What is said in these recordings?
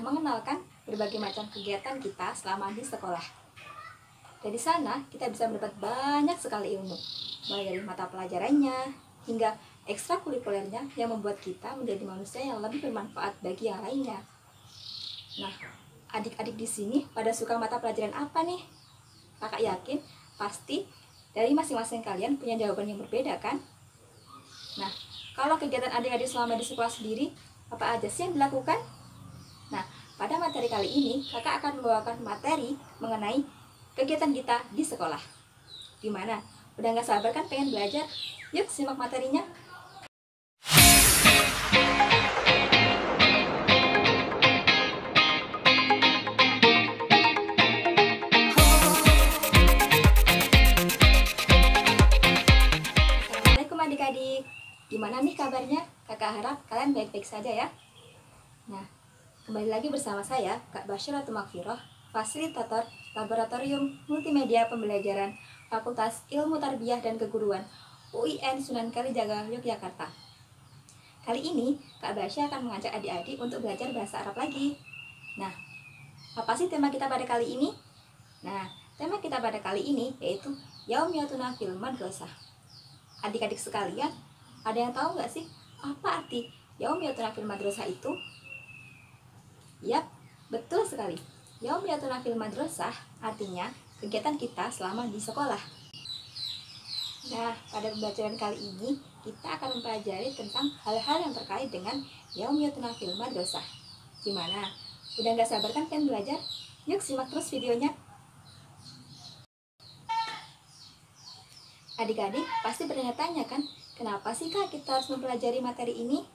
mengenalkan berbagai macam kegiatan kita selama di sekolah. Dari sana kita bisa mendapat banyak sekali ilmu, mulai dari mata pelajarannya hingga ekstrakurikulernya yang membuat kita menjadi manusia yang lebih bermanfaat bagi yang lainnya. Nah, adik-adik di sini pada suka mata pelajaran apa nih? Kakak yakin pasti dari masing-masing kalian punya jawaban yang berbeda kan? Nah, kalau kegiatan adik-adik selama di sekolah sendiri, apa aja sih yang dilakukan? Nah, pada materi kali ini, kakak akan membawakan materi mengenai kegiatan kita di sekolah. Gimana? Udah gak sabar kan pengen belajar? Yuk simak materinya. Assalamualaikum adik-adik. Gimana nih kabarnya? Kakak harap kalian baik-baik saja ya. Nah, kembali lagi bersama saya, Kak Basyiratul Makfiroh, fasilitator Laboratorium Multimedia Pembelajaran Fakultas Ilmu Tarbiyah dan Keguruan UIN Sunan Kalijaga, Yogyakarta. Kali ini, Kak Basya akan mengajak adik-adik untuk belajar bahasa Arab lagi. Nah, apa sih tema kita pada kali ini? Nah, tema kita pada kali ini yaitu Yaumiyatuna fil Madrasah. Adik-adik sekalian, ada yang tahu nggak sih apa arti Yaumiyatuna fil Madrasah itu? Yap, betul sekali. Yaumiyatuna fil Madrasah artinya kegiatan kita selama di sekolah. Nah, pada pembelajaran kali ini kita akan mempelajari tentang hal-hal yang terkait dengan Yaumiyatuna fil Madrasah. Gimana? Udah nggak sabar kan pengen belajar? Yuk simak terus videonya. Adik-adik pasti bertanya-tanya kan, kenapa sih Kak kita harus mempelajari materi ini?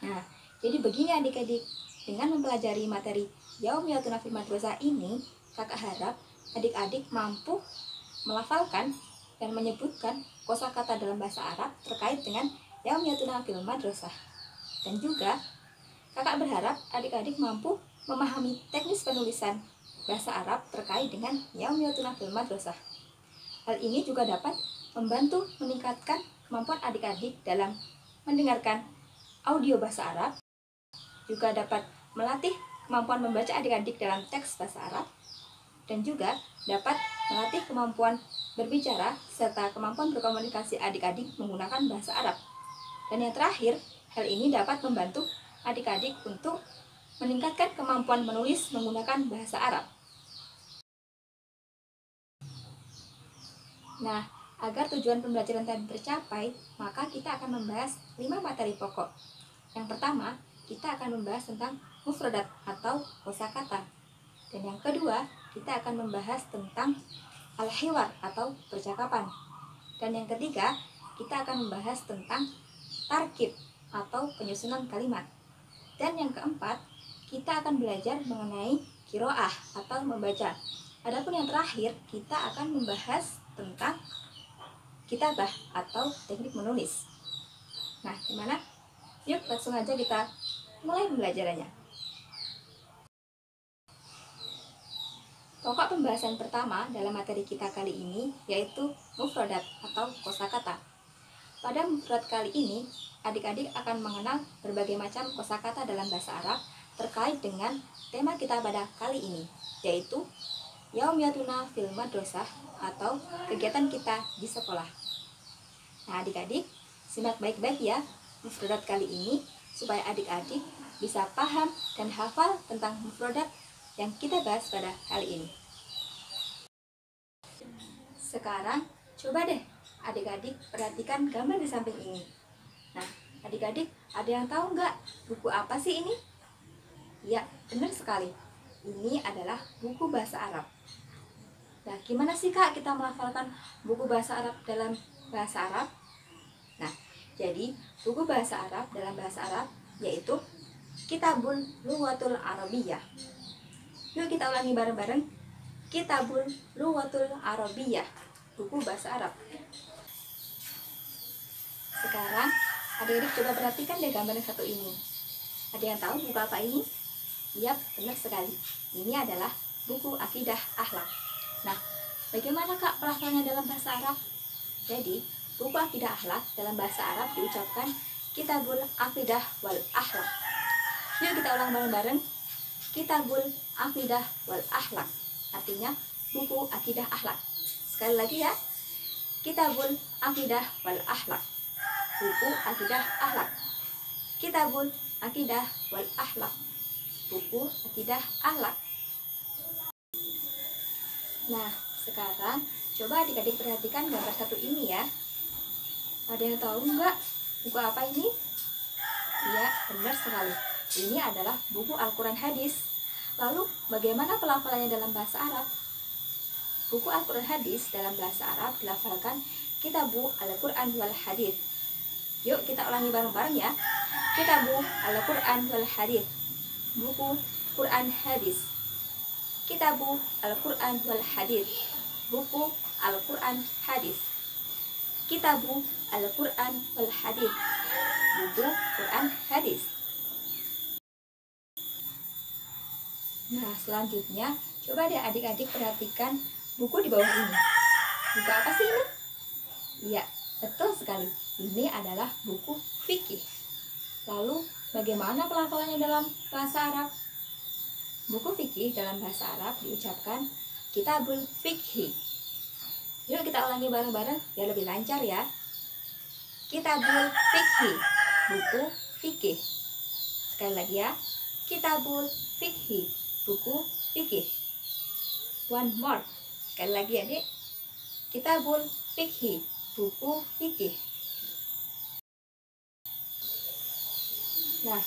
Nah, jadi begini adik-adik, dengan mempelajari materi Yaumiyatuna fil Madrasah ini, kakak harap adik-adik mampu melafalkan dan menyebutkan kosakata dalam bahasa Arab terkait dengan Yaumiyatuna fil Madrasah. Dan juga, kakak berharap adik-adik mampu memahami teknis penulisan bahasa Arab terkait dengan Yaumiyatuna fil Madrasah. Hal ini juga dapat membantu meningkatkan kemampuan adik-adik dalam mendengarkan audio bahasa Arab, juga dapat melatih kemampuan membaca adik-adik dalam teks bahasa Arab, dan juga dapat melatih kemampuan berbicara serta kemampuan berkomunikasi adik-adik menggunakan bahasa Arab. Dan yang terakhir, hal ini dapat membantu adik-adik untuk meningkatkan kemampuan menulis menggunakan bahasa Arab. Nah, agar tujuan pembelajaran tadi tercapai, maka kita akan membahas 5 materi pokok. Yang pertama, kita akan membahas tentang mufradat atau kosakata. Dan yang kedua, kita akan membahas tentang al-hiwar atau percakapan. Dan yang ketiga, kita akan membahas tentang tarkib atau penyusunan kalimat. Dan yang keempat, kita akan belajar mengenai qiraah atau membaca. Adapun yang terakhir, kita akan membahas tentang kitabah atau teknik menulis. Nah, gimana? Yuk langsung aja kita mulai pembelajarannya. Pokok pembahasan pertama dalam materi kita kali ini yaitu mufradat atau kosakata. Pada mufrad kali ini, adik-adik akan mengenal berbagai macam kosakata dalam bahasa Arab terkait dengan tema kita pada kali ini, yaitu Yaumiyatuna fil Madrasah atau kegiatan kita di sekolah. Nah adik-adik, simak baik-baik ya mufradat kali ini supaya adik-adik bisa paham dan hafal tentang mufradat yang kita bahas pada kali ini. Sekarang coba deh adik-adik perhatikan gambar di samping ini. Nah adik-adik ada yang tahu nggak buku apa sih ini? Ya benar sekali, ini adalah buku bahasa Arab. Nah gimana sih Kak kita melafalkan buku bahasa Arab dalam bahasa Arab? Nah jadi buku bahasa Arab dalam bahasa Arab yaitu Kitabul Lughatul Arabiyyah. Yuk kita ulangi bareng-bareng. Kitabul Lughatul Arabiyyah, buku bahasa Arab. Sekarang adik-adik coba perhatikan deh gambar yang satu ini. Ada yang tahu buku apa ini? Yap, benar sekali. Ini adalah buku akidah akhlak. Nah, bagaimana Kak pelafalannya dalam bahasa Arab? Jadi, buku akidah akhlak dalam bahasa Arab diucapkan Kitabul Aqidah wal Akhlak. Yuk kita ulang bareng-bareng. Kitabul Aqidah wal Akhlaq, artinya buku akidah akhlak. Sekali lagi ya, Kitabul Aqidah wal Akhlaq, buku akidah akhlak. Kitabul Aqidah wal Akhlaq, buku akidah akhlak. Nah, sekarang coba adik-adik perhatikan gambar satu ini ya. Ada yang tahu nggak buku apa ini? Iya, benar sekali. Ini adalah buku Al-Quran Hadis. Lalu, bagaimana pelafalannya dalam bahasa Arab? Buku Al-Quran Hadis dalam bahasa Arab dilafalkan Kitabu Al-Quran wal Hadis. Yuk kita ulangi bareng-bareng ya. Kitabu Al-Quran wal Hadis, buku Quran Hadis. Kitabu Al-Quran wal Hadis, buku Al-Quran Hadis. Kitabu Al-Quran wal Hadis, buku Quran Hadis. Nah, selanjutnya coba deh adik-adik perhatikan buku di bawah ini. Buku apa sih ini? Iya, betul sekali. Ini adalah buku fikih. Lalu, bagaimana pelafalannya dalam bahasa Arab? Buku fikih dalam bahasa Arab diucapkan Kitabul Fikhi. Yuk kita ulangi bareng-bareng biar lebih lancar ya. Kitabul Fikhi, buku fikih. Sekali lagi ya, Kitabul Fikhi, buku fikih. One more. Sekali lagi ya, Dek. Kitabul Fikhi, buku fikih. Nah,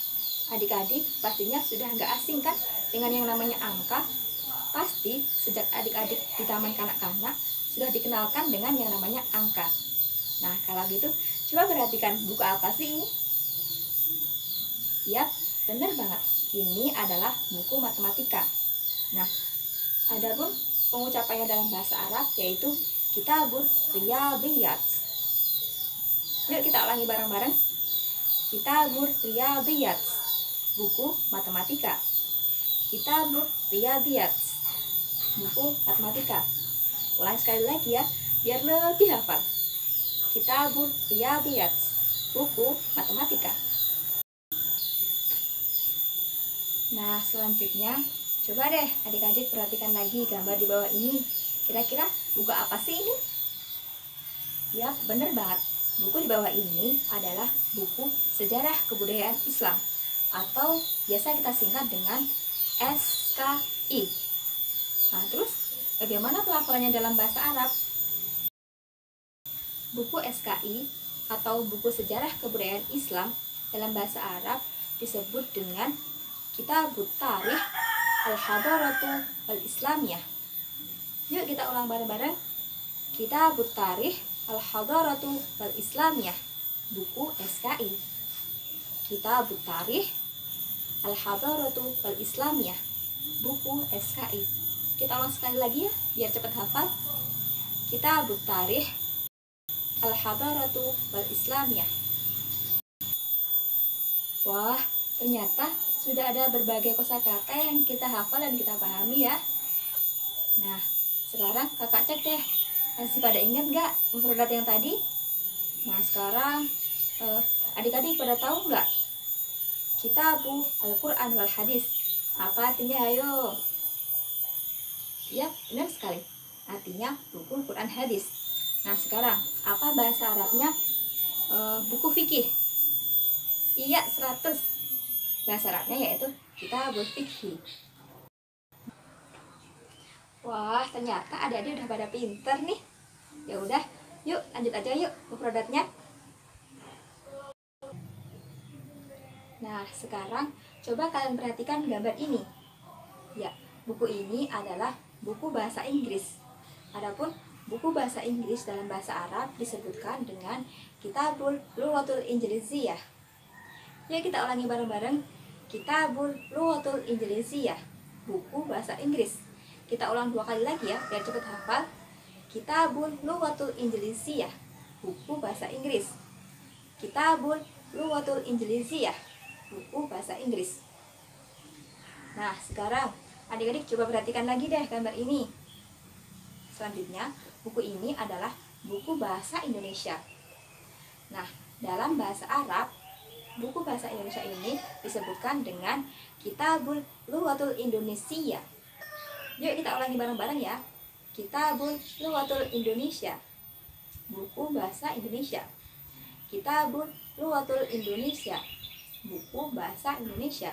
adik-adik pastinya sudah nggak asing kan dengan yang namanya angka. Pasti sejak adik-adik di taman kanak-kanak sudah dikenalkan dengan yang namanya angka. Nah, kalau gitu coba perhatikan buku apa sih ini? Yap, benar banget. Ini adalah buku matematika. Nah, adapun pengucapannya dalam bahasa Arab yaitu Kitabur Riyadiyat. Yuk kita ulangi bareng-bareng. Kitabur Riyadiyat, buku matematika. Kitabur Riyadiyat, buku matematika. Ulang sekali lagi ya, biar lebih hafal. Kitabur Riyadiyat, buku matematika. Nah, selanjutnya coba deh adik-adik perhatikan lagi gambar di bawah ini. Kira-kira buku apa sih ini? Ya, bener banget. Buku di bawah ini adalah buku Sejarah Kebudayaan Islam atau biasa kita singkat dengan SKI. Nah, terus bagaimana pelafalannya dalam bahasa Arab? Buku SKI atau buku Sejarah Kebudayaan Islam dalam bahasa Arab disebut dengan Kitabut Tarikh Al-Hadaratu Al-Islamiyah. Yuk kita ulang bareng-bareng. Kitabut Tarikh Al-Hadaratu Al-Islamiyah, buku SKI. Kitabut Tarikh Al-Hadaratu Al-Islamiyah, buku SKI. Kita ulang sekali lagi ya, biar cepat hafal. Kitabut Tarikh Al-Hadaratu Al-Islamiyah. Wah, ternyata sudah ada berbagai kosakata yang kita hafal dan kita pahami ya. Nah, sekarang kakak cek deh, masih pada ingat gak mufradat yang tadi? Nah, sekarang adik-adik pada tahu nggak Kitabu Al-Quran wal Hadis? Apa artinya? Ayo. Ya, benar sekali. Artinya buku Quran Hadis. Nah, sekarang apa bahasa Arabnya buku fikih? Iya, 100. Bahasa Arabnya yaitu Kitabul Fikhi. Wah, ternyata adik-adik udah pada pinter nih. Ya udah, yuk lanjut aja yuk mufradatnya. Nah, sekarang coba kalian perhatikan gambar ini. Ya, buku ini adalah buku bahasa Inggris. Adapun buku bahasa Inggris dalam bahasa Arab disebutkan dengan Kitabul Lughatul Injiliziyah. Yuk kita ulangi bareng-bareng. Kitabul Lughatul Injiliziyah, buku bahasa Inggris. Kita ulang 2 kali lagi ya, biar cepat hafal. Kitabul Lughatul Injiliziyah, buku bahasa Inggris. Kitabul Lughatul Injiliziyah, buku bahasa Inggris. Nah, sekarang adik-adik coba perhatikan lagi deh gambar ini. Selanjutnya, buku ini adalah buku bahasa Indonesia. Nah, dalam bahasa Arab, buku bahasa Indonesia ini disebutkan dengan Kitabul Lughatul Indonesia. Yuk kita ulangi bareng-bareng ya. Kitabul Lughatul Indonesia, buku bahasa Indonesia. Kitabul Lughatul Indonesia, buku bahasa Indonesia.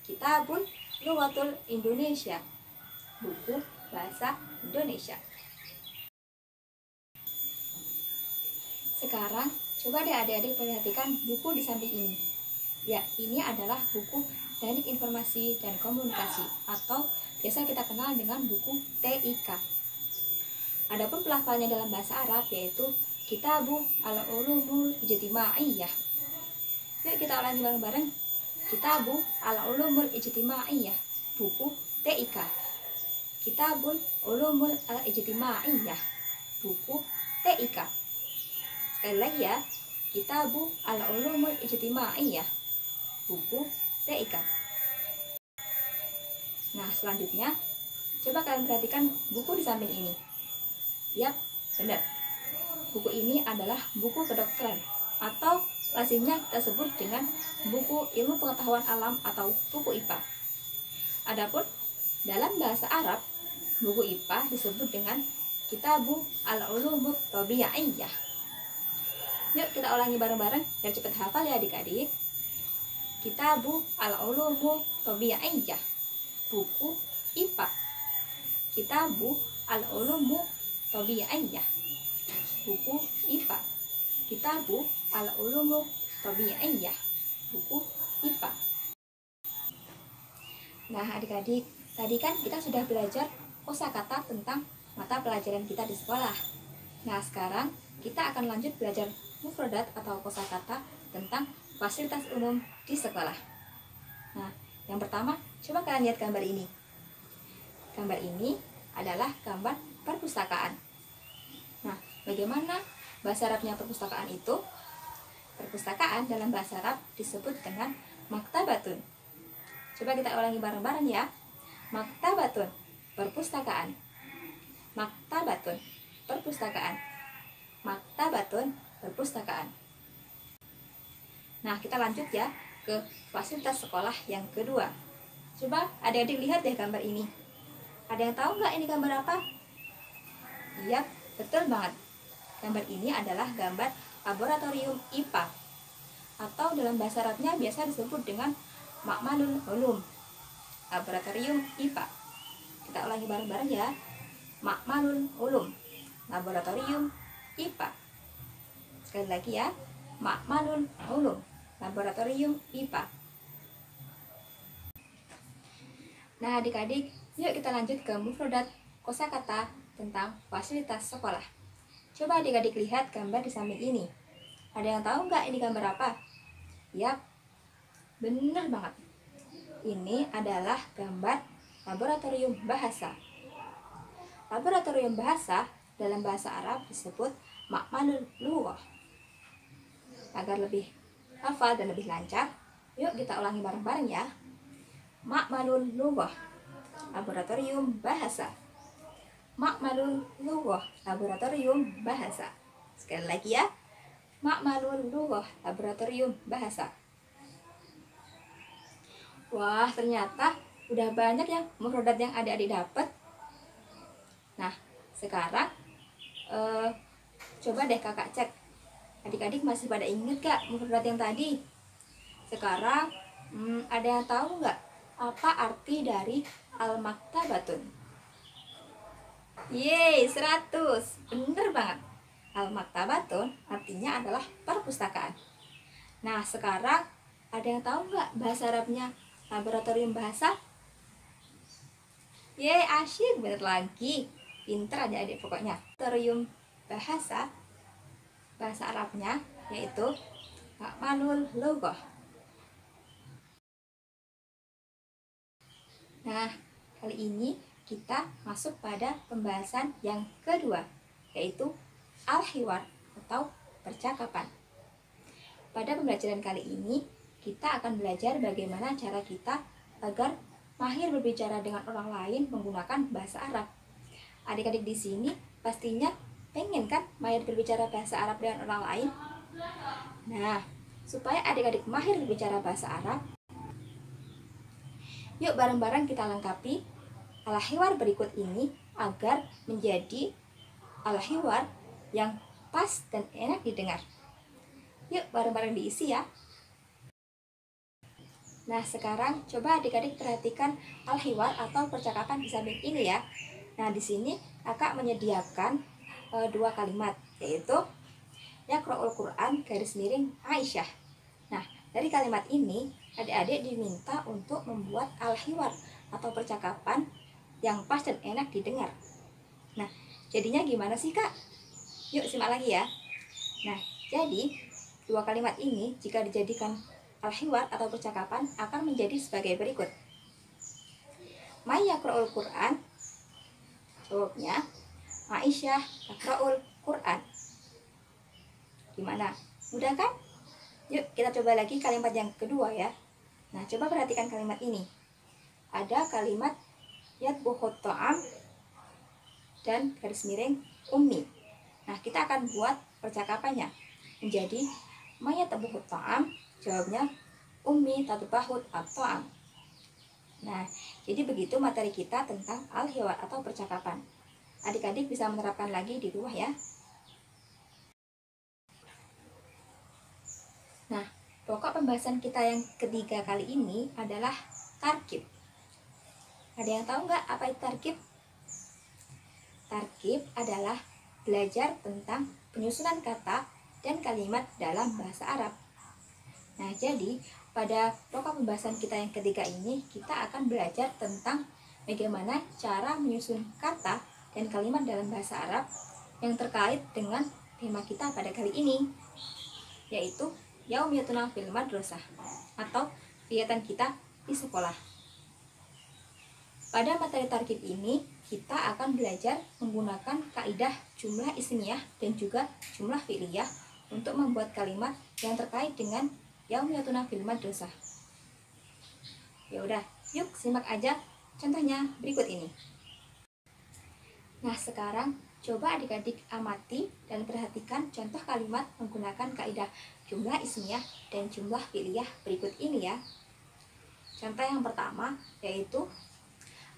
Kitabul Lughatul Indonesia, buku bahasa Indonesia. Sekarang coba deh adik-adik perhatikan buku di samping ini. Ya, ini adalah buku Teknik Informasi dan Komunikasi atau biasa kita kenal dengan buku TIK. Adapun pelafalannya dalam bahasa Arab yaitu Kitabu al-Ulumul Ijtimaiyah. Yuk kita ulangi bareng-bareng. Kitabu al-Ulumul Ijtimaiyah, buku TIK. Kitabul Ulumul Ijtimaiyah, buku TIK. Sekali lagi ya, Kitabu al-Ulumul Ijtimaiyah, buku TIK. Nah, selanjutnya coba kalian perhatikan buku di samping ini. Yap, benar. Buku ini adalah buku kedokteran atau lazimnya kita sebut dengan buku ilmu pengetahuan alam atau buku IPA. Adapun dalam bahasa Arab, buku IPA disebut dengan Kitabu al-Ulumut Thabi'iyah. Yuk kita ulangi bareng-bareng biar cepat hafal ya adik-adik. Kitabu al-Ulumut Thabi'iyah, buku IPA. Kitabu al-Ulumut Thabi'iyah, buku IPA. Kitabu al-Ulumut Thabi'iyah, buku IPA. Nah adik-adik, tadi kan kita sudah belajar kosakata tentang mata pelajaran kita di sekolah. Nah sekarang kita akan lanjut belajar mufradat atau kosakata tentang fasilitas umum di sekolah. Nah, yang pertama, coba kalian lihat gambar ini. Gambar ini adalah gambar perpustakaan. Nah, bagaimana bahasa Arabnya perpustakaan itu? Perpustakaan dalam bahasa Arab disebut dengan maktabatun. Coba kita ulangi bareng-bareng ya. Maktabatun, perpustakaan. Maktabatun, perpustakaan. Maktabatun, perpustakaan. Nah, kita lanjut ya ke fasilitas sekolah yang kedua. Coba adik-adik lihat deh gambar ini. Ada yang tahu nggak ini gambar apa? Iya, betul banget. Gambar ini adalah gambar laboratorium IPA atau dalam bahasa Arabnya biasa disebut dengan Ma'malul Ulum. Laboratorium IPA. Kita ulangi bareng-bareng ya. Ma'malul Ulum, laboratorium IPA. Sekali lagi ya, Ma'malul Ulum, laboratorium IPA. Nah adik-adik, yuk kita lanjut ke mufradat kosakata tentang fasilitas sekolah. Coba adik-adik lihat gambar di samping ini. Ada yang tahu nggak ini gambar apa? Yap, bener banget. Ini adalah gambar laboratorium bahasa. Laboratorium bahasa dalam bahasa Arab disebut Ma'malul Lughah. Agar lebih hafal dan lebih lancar, yuk kita ulangi bareng-bareng ya. Ma'malul Lughah, laboratorium bahasa. Ma'malul Lughah, laboratorium bahasa. Sekali lagi ya. Ma'malul Lughah, laboratorium bahasa. Wah, ternyata udah banyak ya mufradat yang adik-adik dapat. Nah, sekarang coba deh kakak cek. Adik-adik masih pada inget gak mufradat yang tadi? Sekarang ada yang tahu nggak apa arti dari al-maktabatun? Yeay, 100. Bener banget. Al-maktabatun artinya adalah perpustakaan. Nah, sekarang ada yang tahu nggak bahasa Arabnya laboratorium bahasa? Yeay, asyik, bener lagi. Pinter aja adik pokoknya. Laboratorium bahasa Arabnya yaitu Ma'malul Lughah. Nah, kali ini kita masuk pada pembahasan yang kedua, yaitu al-hiwar atau percakapan. Pada pembelajaran kali ini, kita akan belajar bagaimana cara kita agar mahir berbicara dengan orang lain menggunakan bahasa Arab. Adik-adik di sini pastinya pengen kan mahir berbicara bahasa Arab dengan orang lain? Nah, supaya adik-adik mahir berbicara bahasa Arab, yuk bareng-bareng kita lengkapi al-hiwar berikut ini agar menjadi al-hiwar yang pas dan enak didengar. Yuk bareng-bareng diisi ya. Nah, sekarang coba adik-adik perhatikan al-hiwar atau percakapan di samping ini ya. Nah, di sini kakak menyediakan dua kalimat, yaitu Yaqra'ul Quran garis miring Aisyah. Nah, dari kalimat ini adik-adik diminta untuk membuat al-hiwar atau percakapan yang pas dan enak didengar. Nah, jadinya gimana sih Kak? Yuk simak lagi ya. Nah, jadi dua kalimat ini jika dijadikan al-hiwar atau percakapan akan menjadi sebagai berikut. May yaqra'ul Quran? Jawabnya, Aisyah yaqra'ul Quran. Gimana? Mudah kan? Yuk kita coba lagi kalimat yang kedua ya. Nah, coba perhatikan kalimat ini. Ada kalimat yatbuhut ta'am dan garis miring ummi. Nah, kita akan buat percakapannya menjadi may yatbuhut ta'am, jawabnya ummi tatbahut at-ta'am. Nah, jadi begitu materi kita tentang al-hiwar atau percakapan. Adik-adik bisa menerapkan lagi di rumah ya. Nah, pokok pembahasan kita yang ketiga kali ini adalah tarkib. Ada yang tahu nggak apa itu tarkib? Tarkib adalah belajar tentang penyusunan kata dan kalimat dalam bahasa Arab. Nah, jadi pada pokok pembahasan kita yang ketiga ini, kita akan belajar tentang bagaimana cara menyusun kata dan kalimat dalam bahasa Arab yang terkait dengan tema kita pada kali ini, yaitu Yaumiyatuna fil Madrasah atau kegiatan kita di sekolah. Pada materi tarkib ini, kita akan belajar menggunakan kaidah jumlah ismiyah dan juga jumlah fi'liyah untuk membuat kalimat yang terkait dengan Yaumiyatuna fil Madrasah. Ya udah, yuk simak aja contohnya berikut ini. Nah, sekarang coba adik-adik amati dan perhatikan contoh kalimat menggunakan kaidah jumlah ismiyah dan jumlah fi'liyah berikut ini ya. Contoh yang pertama yaitu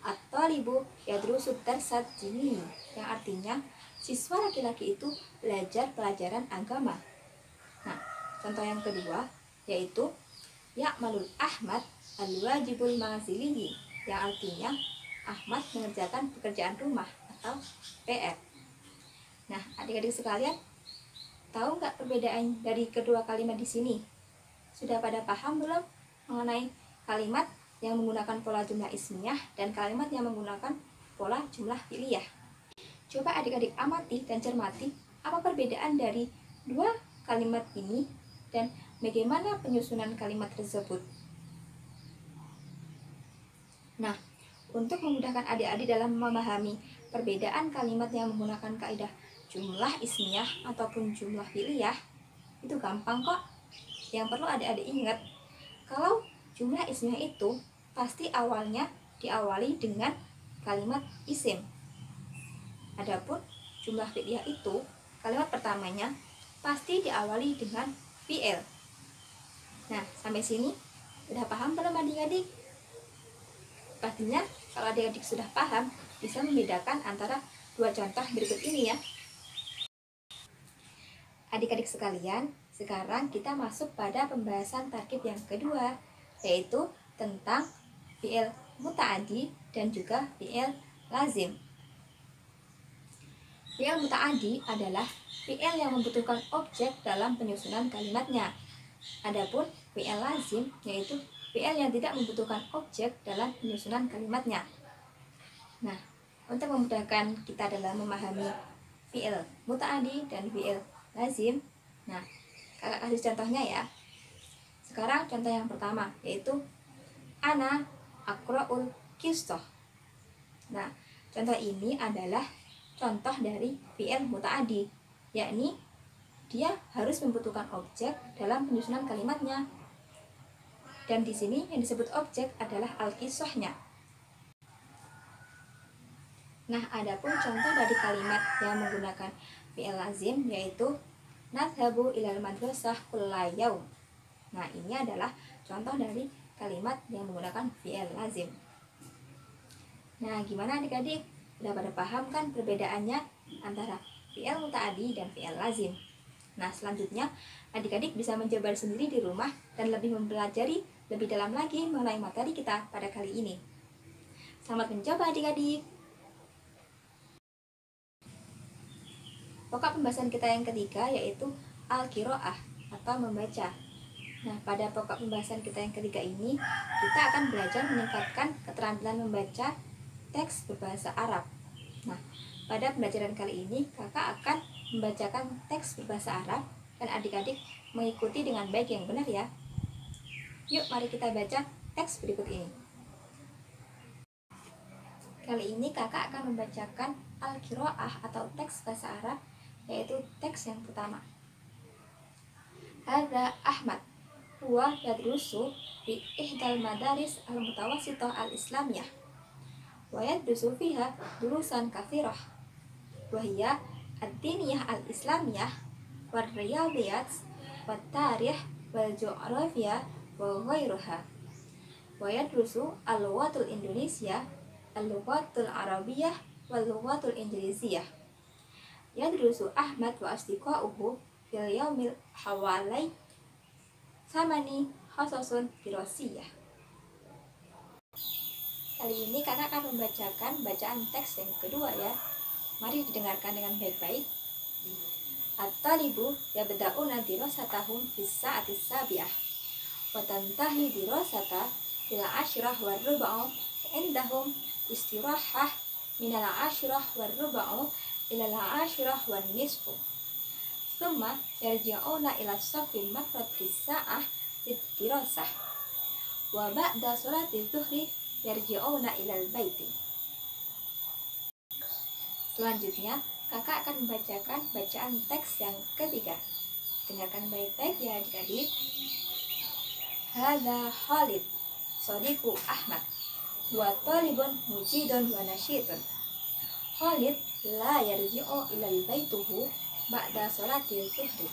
at-thalibu yadrusu darsat dini, yang artinya siswa laki-laki itu belajar pelajaran agama. Nah, contoh yang kedua yaitu ya'malul Ahmad al-wajibul manzilihi, yang artinya Ahmad mengerjakan pekerjaan rumah atau PR. Nah, adik-adik sekalian, tahu nggak perbedaan dari kedua kalimat di sini? Sudah pada paham belum mengenai kalimat yang menggunakan pola jumlah ismiyah dan kalimat yang menggunakan pola jumlah fi'liyah? Coba adik-adik amati dan cermati apa perbedaan dari dua kalimat ini dan bagaimana penyusunan kalimat tersebut. Nah, untuk memudahkan adik-adik dalam memahami perbedaan kalimat yang menggunakan kaidah jumlah ismiyah ataupun jumlah fi'liyah, itu gampang kok. Yang perlu adik-adik ingat, kalau jumlah ismiyah itu pasti awalnya diawali dengan kalimat isim. Adapun jumlah fi'liyah itu kalimat pertamanya pasti diawali dengan fi'il. Nah, sampai sini udah paham belum adik-adik? Pastinya kalau adik-adik sudah paham, bisa membedakan antara dua contoh berikut ini ya. Adik-adik sekalian, sekarang kita masuk pada pembahasan tarkib yang kedua, yaitu tentang fi'il muta'addi dan juga fi'il lazim. Fi'il muta'addi adalah fi'il yang membutuhkan objek dalam penyusunan kalimatnya. Adapun fi'il lazim yaitu fi'il yang tidak membutuhkan objek dalam penyusunan kalimatnya. Nah, untuk memudahkan kita dalam memahami fi'il muta'addi dan fi'il lazim, nah, kakak kasih contohnya ya. Sekarang contoh yang pertama yaitu ana aqra'ul qisṭah. Nah, contoh ini adalah contoh dari fi'il muta'addi, yakni dia harus membutuhkan objek dalam penyusunan kalimatnya. Dan di sini yang disebut objek adalah al-qisṭahnya. Nah, adapun contoh dari kalimat yang menggunakan fi'il lazim yaitu nadhabu ilal madrasah kulla yaum. Nah, ini adalah contoh dari kalimat yang menggunakan fi'il lazim. Nah, gimana adik-adik? Udah pada paham kan perbedaannya antara fi'il muta'addi dan fi'il lazim? Nah, selanjutnya adik-adik bisa menjabar sendiri di rumah dan lebih mempelajari lebih dalam lagi mengenai materi kita pada kali ini. Selamat mencoba adik-adik. Pokok pembahasan kita yang ketiga yaitu al-qiraah atau membaca. Nah, pada pokok pembahasan kita yang ketiga ini, kita akan belajar meningkatkan keterampilan membaca teks berbahasa Arab. Nah, pada pembelajaran kali ini, kakak akan membacakan teks berbahasa Arab dan adik-adik mengikuti dengan baik yang benar ya. Yuk, mari kita baca teks berikut ini. Kali ini kakak akan membacakan al-qiraah atau teks bahasa Arab, yaitu teks yang pertama. Hadza Ahmad huwa yadrusu fi ihdal madaris al-mutawassithah al-islamiyah wa yadrusu fiha durusan katsirah wa hiya ad-diniyah al-islamiyah wal riyadiyat wat tarikh wal geografia wa ghairuha wa yadrusu al-lughatul indonesia al-lughatul arabiyyah wal lughatul injiliziyah. Yadrusu Ahmad wa asdiqauhu fil yaumil hawalai samani khususun dirosiyah. Kali ini kakak akan membacakan bacaan teks yang kedua ya. Mari didengarkan dengan baik-baik. At-talibu yabda'una dirasatahum fis sa'ati sabi'ah wa tantahi dirasata ila asyrah war rub'u indahum istirahah minal asyrah war rub'u ila asyrah wan nisfu. Thumma yarji'una ila safi makratis sa'ah dirasah wa ba'da sholati zuhri yarji'una ilal baiti. Selanjutnya kakak akan membacakan bacaan teks yang ketiga. Dengarkan baik-baik ya adik-adik. Hadza Khalid sadiqu Ahmad wa talibun mujidun wa nasyidun. Khalid la yarji'u ilal baituhu ba'da sholatil zuhri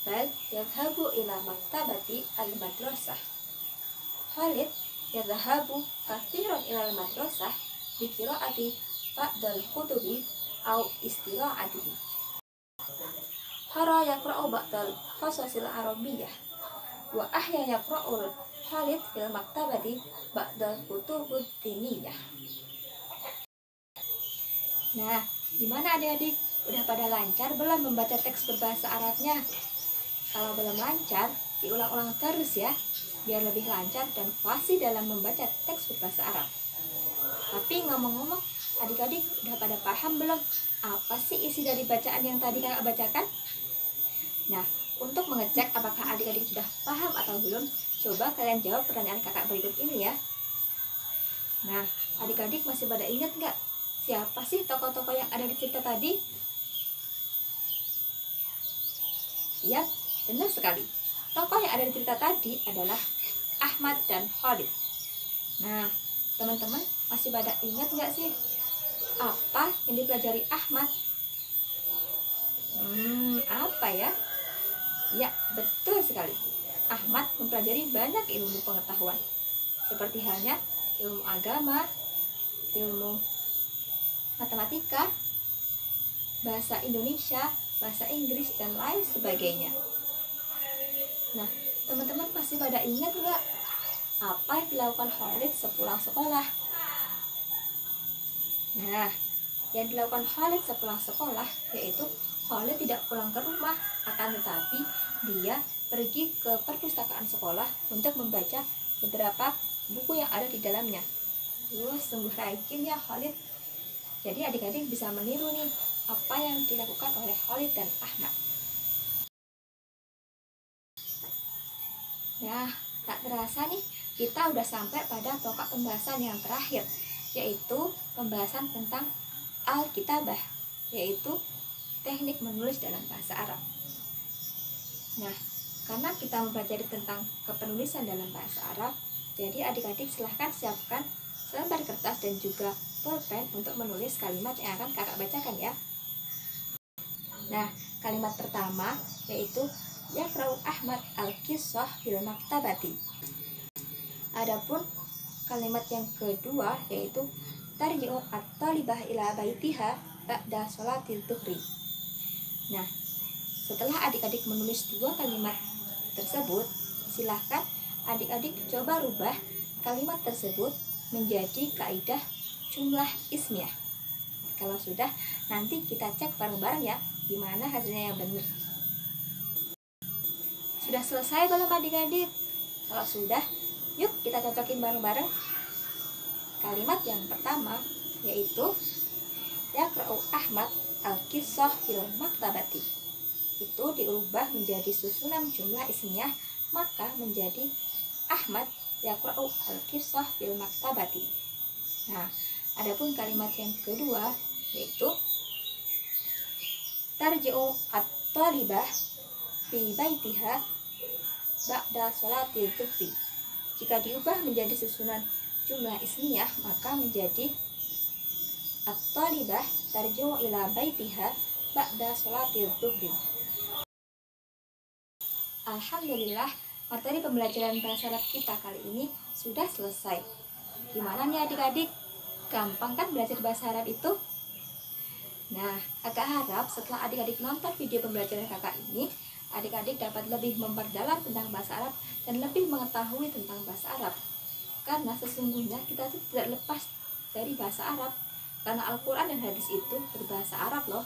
bal yadhabu ila maktabati al-madrasah. Khalid yadhabu kathiran ila al-madrasah biqiraati ba'dal kutubi au istira'atihi. Hara yaqra'u ba'dal qasasil arabiyyah wa ahya yaqra'u Khalid fil maktabati ba'dal kutubud diniyah. Nah, gimana adik-adik? Udah pada lancar belum membaca teks berbahasa Arabnya? Kalau belum lancar, diulang-ulang terus ya, biar lebih lancar dan fasih dalam membaca teks berbahasa Arab. Tapi ngomong-ngomong, adik-adik udah pada paham belum apa sih isi dari bacaan yang tadi kakak bacakan? Nah, untuk mengecek apakah adik-adik sudah paham atau belum, coba kalian jawab pertanyaan kakak berikut ini ya. Nah, adik-adik masih pada ingat nggak siapa sih tokoh-tokoh yang ada di cerita tadi? Ya, benar sekali. Tokoh yang ada di cerita tadi adalah Ahmad dan Khalid. Nah, teman-teman masih pada ingat nggak sih apa yang dipelajari Ahmad? Apa ya? Ya, betul sekali. Ahmad mempelajari banyak ilmu pengetahuan, seperti halnya ilmu agama, ilmu matematika, bahasa Indonesia, bahasa Inggris, dan lain sebagainya. Nah, teman-teman pasti pada ingat nggak apa yang dilakukan Khalid sepulang sekolah? Nah, yang dilakukan Khalid sepulang sekolah yaitu Khalid tidak pulang ke rumah, akan tetapi dia pergi ke perpustakaan sekolah untuk membaca beberapa buku yang ada di dalamnya. Sungguh rajin ya Khalid. Jadi adik-adik bisa meniru nih apa yang dilakukan oleh Khalid dan Ahmad. Nah, tak terasa nih kita udah sampai pada pokok pembahasan yang terakhir, yaitu pembahasan tentang al-kitabah, yaitu teknik menulis dalam bahasa Arab. Nah, karena kita mempelajari tentang kepenulisan dalam bahasa Arab, jadi adik-adik silahkan siapkan selembar kertas dan juga pulpen untuk menulis kalimat yang akan kakak bacakan ya. Nah, kalimat pertama yaitu yaqra'u Ahmad al-qissah fil maktabati. Adapun kalimat yang kedua yaitu tarji'u at-talibah ila baitiha ba'da sholatil dhuhri. Nah, setelah adik-adik menulis dua kalimat tersebut, silahkan adik-adik coba rubah kalimat tersebut menjadi kaidah jumlah ismiyah. Kalau sudah, nanti kita cek bareng-bareng ya gimana hasilnya yang benar. Sudah selesai belum adik-adik? Kalau sudah, yuk kita cocokin bareng-bareng. Kalimat yang pertama yaitu yaqra'u Ahmad al-qissah fil maktabati. Itu diubah menjadi susunan jumlah ismiyah, maka menjadi Ahmad yaqra'u al-qissah fil maktabati. Nah, adapun kalimat yang kedua yaitu tarji'u at-talibah fi baitiha ba'da sholatil dhuhri. Jika diubah menjadi susunan jumlah ismiyah, maka menjadi at-talibah tarji'u ila baitiha ba'da sholatil dhuhri. Alhamdulillah, materi pembelajaran bahasa Arab kita kali ini sudah selesai. Gimana nih adik-adik? Gampang kan belajar bahasa Arab itu? Nah, kakak harap setelah adik-adik nonton video pembelajaran kakak ini, adik-adik dapat lebih memperdalam tentang bahasa Arab dan lebih mengetahui tentang bahasa Arab. Karena sesungguhnya kita itu tidak lepas dari bahasa Arab, karena Al-Quran dan hadis itu berbahasa Arab loh.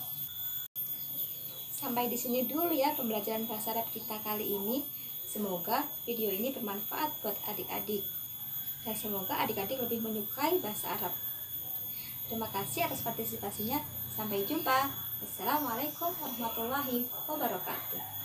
Sampai di sini dulu ya pembelajaran bahasa Arab kita kali ini. Semoga video ini bermanfaat buat adik-adik. Dan semoga adik-adik lebih menyukai bahasa Arab. Terima kasih atas partisipasinya. Sampai jumpa. Assalamualaikum warahmatullahi wabarakatuh.